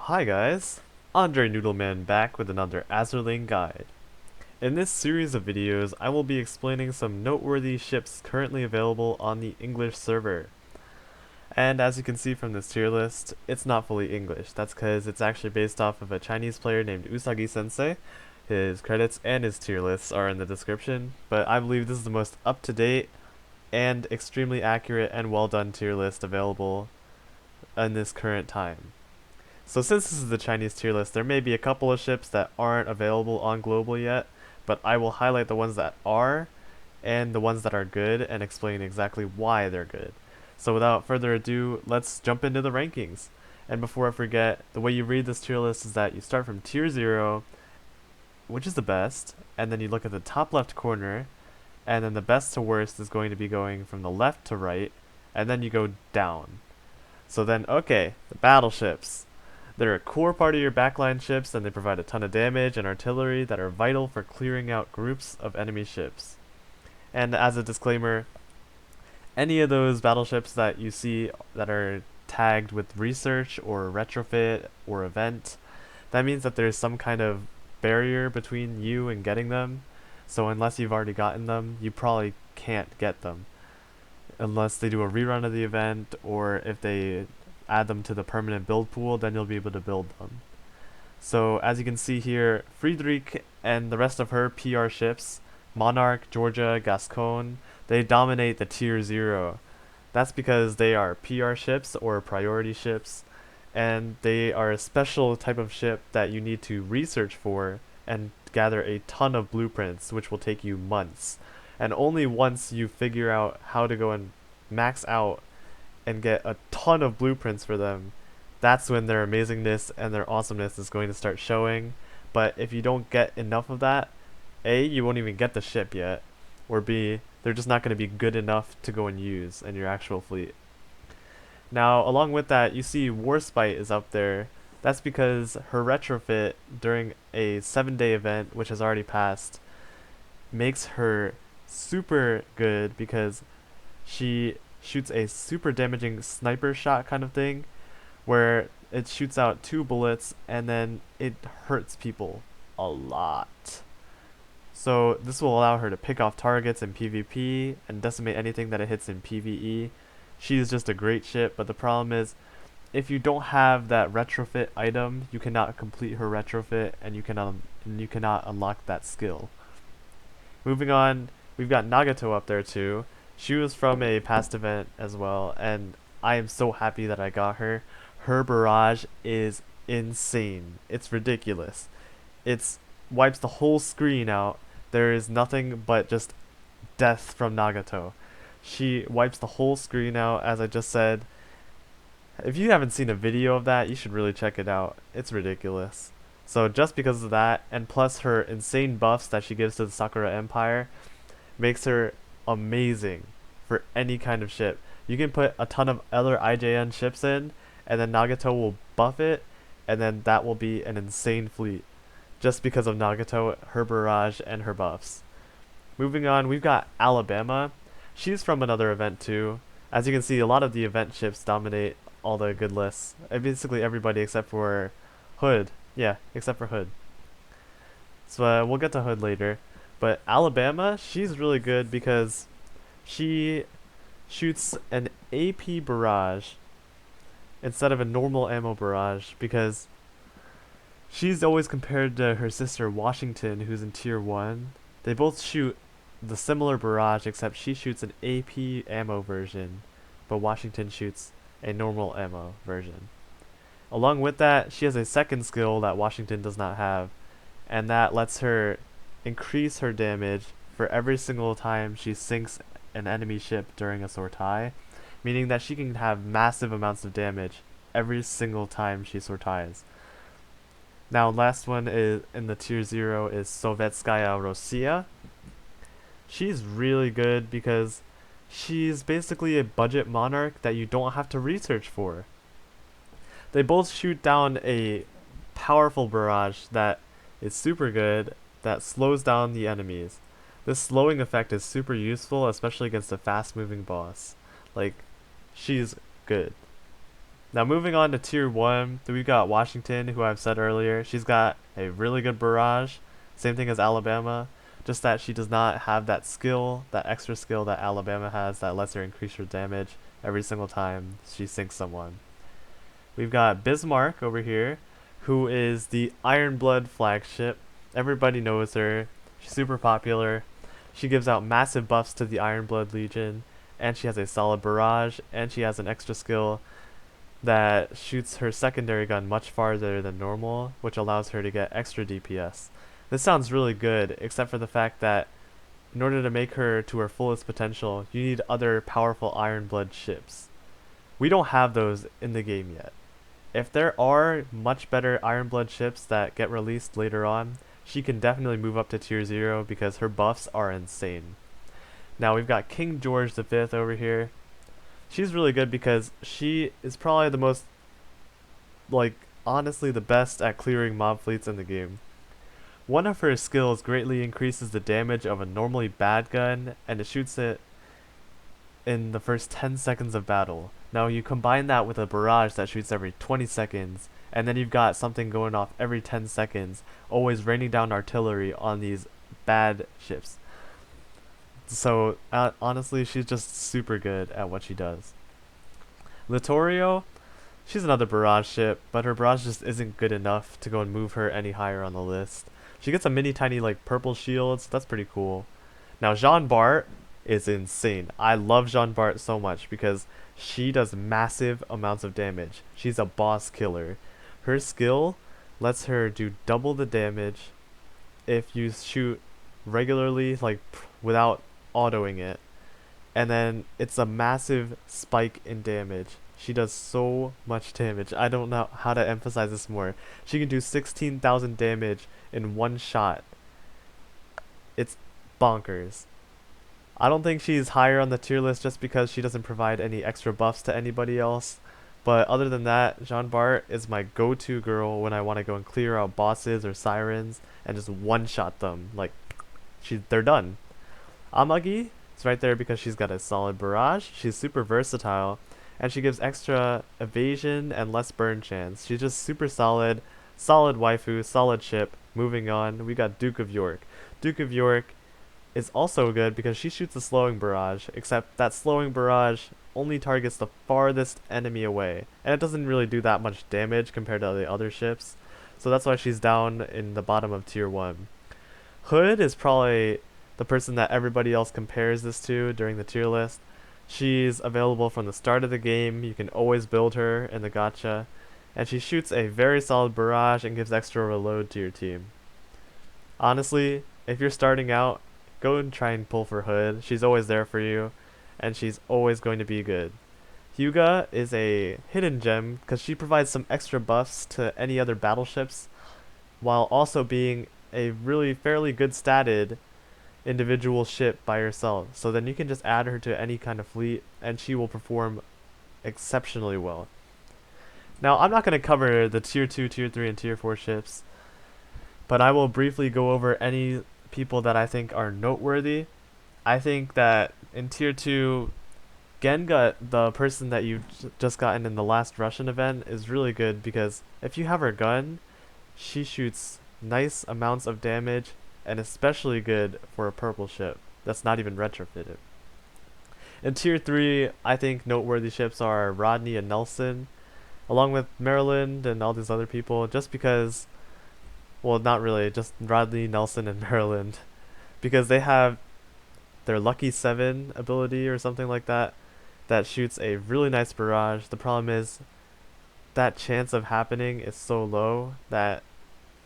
Hi guys, Andre Noodleman back with another Azur guide. In this series of videos, I will be explaining some noteworthy ships currently available on the English server. And as you can see from this tier list, it's not fully English. That's because it's actually based off of a Chinese player named Usagi Sensei. His credits and his tier lists are in the description, but I believe this is the most up-to-date and extremely accurate and well done tier list available in this current time. So since this is the Chinese tier list, there may be a couple of ships that aren't available on global yet, but I will highlight the ones that are and the ones that are good and explain exactly why they're good. So without further ado, let's jump into the rankings. And before I forget, the way you read this tier list is that you start from tier 0, which is the best, and then you look at the top left corner, and then the best to worst is going to be going from the left to right, and then you go down. So then, okay, the battleships. They're a core part of your backline ships, and they provide a ton of damage and artillery that are vital for clearing out groups of enemy ships. And as a disclaimer, any of those battleships that you see that are tagged with research or retrofit or event, that means that there's some kind of barrier between you and getting them. So unless you've already gotten them, you probably can't get them. Unless they do a rerun of the event, or if they add them to the permanent build pool, then you'll be able to build them. So as you can see here, Friedrich and the rest of her PR ships, Monarch, Georgia, Gascon, they dominate the tier 0. That's because they are PR ships or priority ships, and they are a special type of ship that you need to research for and gather a ton of blueprints, which will take you months. And only once you figure out how to go and max out and get a ton of blueprints for them, that's when their amazingness and their awesomeness is going to start showing. But if you don't get enough of that, A, you won't even get the ship yet, or B, they're just not going to be good enough to go and use in your actual fleet. Now, along with that, you see Warspite is up there. That's because her retrofit during a 7-day event, which has already passed, makes her super good because she shoots a super damaging sniper shot kind of thing, where it shoots out 2 bullets and then it hurts people a lot. So this will allow her to pick off targets in PvP and decimate anything that it hits in PvE. She is just a great ship, but the problem is, if you don't have that retrofit item, you cannot complete her retrofit, and you cannot unlock that skill. Moving on, we've got Nagato up there too. She was from a past event as well, and I am so happy that I got her. Her barrage is insane. It's ridiculous. It wipes the whole screen out. There is nothing but just death from Nagato. She wipes the whole screen out, as I just said. If you haven't seen a video of that, you should really check it out. It's ridiculous. So just because of that, and plus her insane buffs that she gives to the Sakura Empire, makes her amazing for any kind of ship. You can put a ton of other IJN ships in, and then Nagato will buff it, and then that will be an insane fleet. Just because of Nagato, her barrage, and her buffs. Moving on, we've got Alabama. She's from another event too. As you can see, a lot of the event ships dominate all the good lists. Basically everybody except for Hood. Yeah, except for Hood. So we'll get to Hood later. But Alabama, she's really good because she shoots an AP barrage instead of a normal ammo barrage, because she's always compared to her sister Washington, who's in tier 1. They both shoot the similar barrage, except she shoots an AP ammo version, but Washington shoots a normal ammo version. Along with that, she has a second skill that Washington does not have, and that lets her increase her damage for every single time she sinks an enemy ship during a sortie, meaning that she can have massive amounts of damage every single time she sorties. Now, last one is in the tier 0 is Sovetskaya Rossiya. She's really good because she's basically a budget monarch that you don't have to research for. They both shoot down a powerful barrage that is super good, that slows down the enemies. This slowing effect is super useful, especially against a fast moving boss. Like, she's good. Now moving on to tier 1, we've got Washington, who I've said earlier. She's got a really good barrage, same thing as Alabama, just that she does not have that skill, that extra skill that Alabama has that lets her increase her damage every single time she sinks someone. We've got Bismarck over here, who is the Iron Blood flagship. Everybody knows her. She's super popular. She gives out massive buffs to the Iron Blood Legion, and she has a solid barrage, and she has an extra skill that shoots her secondary gun much farther than normal, which allows her to get extra DPS. This sounds really good, except for the fact that in order to make her to her fullest potential, you need other powerful Iron Blood ships. We don't have those in the game yet. If there are much better Iron Blood ships that get released later on, she can definitely move up to tier 0 because her buffs are insane. Now we've got King George V over here. She's really good because she is probably the most, like, honestly the best at clearing mob fleets in the game. One of her skills greatly increases the damage of a normally bad gun, and it shoots it in the first 10 seconds of battle. Now you combine that with a barrage that shoots every 20 seconds, and then you've got something going off every 10 seconds, always raining down artillery on these bad ships. So honestly, she's just super good at what she does. Littorio, she's another barrage ship, but her barrage just isn't good enough to go and move her any higher on the list. She gets a mini tiny like purple shields, that's pretty cool. Now Jean Bart is insane. I love Jean Bart so much because she does massive amounts of damage. She's a boss killer. Her skill lets her do double the damage if you shoot regularly, like without autoing it, and then it's a massive spike in damage. She does so much damage. I don't know how to emphasize this more. She can do 16,000 damage in one shot. It's bonkers. I don't think she's higher on the tier list just because she doesn't provide any extra buffs to anybody else. But other than that, Jean Bart is my go-to girl when I want to go and clear out bosses or sirens and just one-shot them. Like, they're done. Amagi is right there because she's got a solid barrage. She's super versatile, and she gives extra evasion and less burn chance. She's just super solid, solid waifu, solid ship. Moving on, we got Duke of York. Duke of York is also good because she shoots a slowing barrage, except that slowing barrage only targets the farthest enemy away, and it doesn't really do that much damage compared to the other ships, so that's why she's down in the bottom of tier 1. Hood is probably the person that everybody else compares this to during the tier list. She's available from the start of the game, you can always build her in the gacha, and she shoots a very solid barrage and gives extra reload to your team. Honestly, if you're starting out, go and try and pull for Hood. She's always there for you, and she's always going to be good. Hyuuga is a hidden gem because she provides some extra buffs to any other battleships, while also being a really fairly good statted individual ship by herself. So then you can just add her to any kind of fleet, and she will perform exceptionally well. Now, I'm not going to cover the tier 2, tier 3, and tier 4 ships, but I will briefly go over any people that I think are noteworthy. I think that in tier 2, Genga, the person that you just gotten in the last Russian event, is really good because if you have her gun, she shoots nice amounts of damage, and especially good for a purple ship that's not even retrofitted. In tier 3, I think noteworthy ships are Rodney and Nelson, along with Maryland and all these other people, just because, well, not really, just Rodney, Nelson, and Maryland, because they have their Lucky 7 ability or something like that shoots a really nice barrage. The problem is that chance of happening is so low that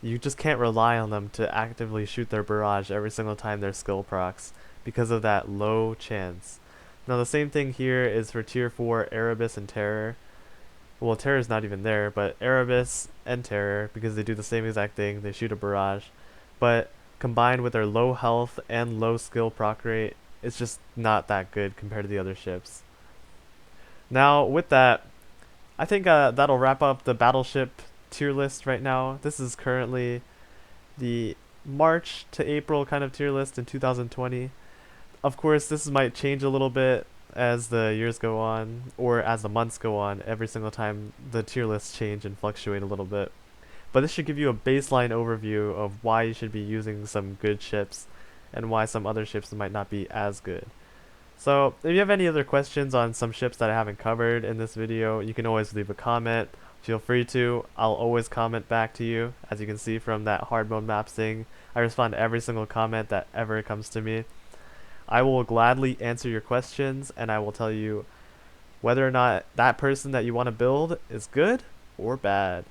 you just can't rely on them to actively shoot their barrage every single time their skill procs because of that low chance. Now the same thing here is for tier 4 Erebus and Terror. Well, Terror's not even there, but Erebus and Terror, because they do the same exact thing, they shoot a barrage, but combined with their low health and low skill proc rate, it's just not that good compared to the other ships. Now with that, I think that'll wrap up the battleship tier list right now. This is currently the March to April kind of tier list in 2020. Of course, this might change a little bit as the years go on, or as the months go on. Every single time the tier lists change and fluctuate a little bit. But this should give you a baseline overview of why you should be using some good ships and why some other ships might not be as good. So if you have any other questions on some ships that I haven't covered in this video, you can always leave a comment. Feel free to. I'll always comment back to you. As you can see from that hard mode maps thing, I respond to every single comment that ever comes to me. I will gladly answer your questions, and I will tell you whether or not that person that you want to build is good or bad.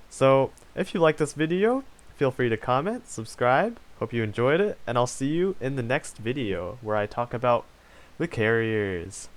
So if you like this video, feel free to comment, subscribe. Hope you enjoyed it, and I'll see you in the next video where I talk about the carriers.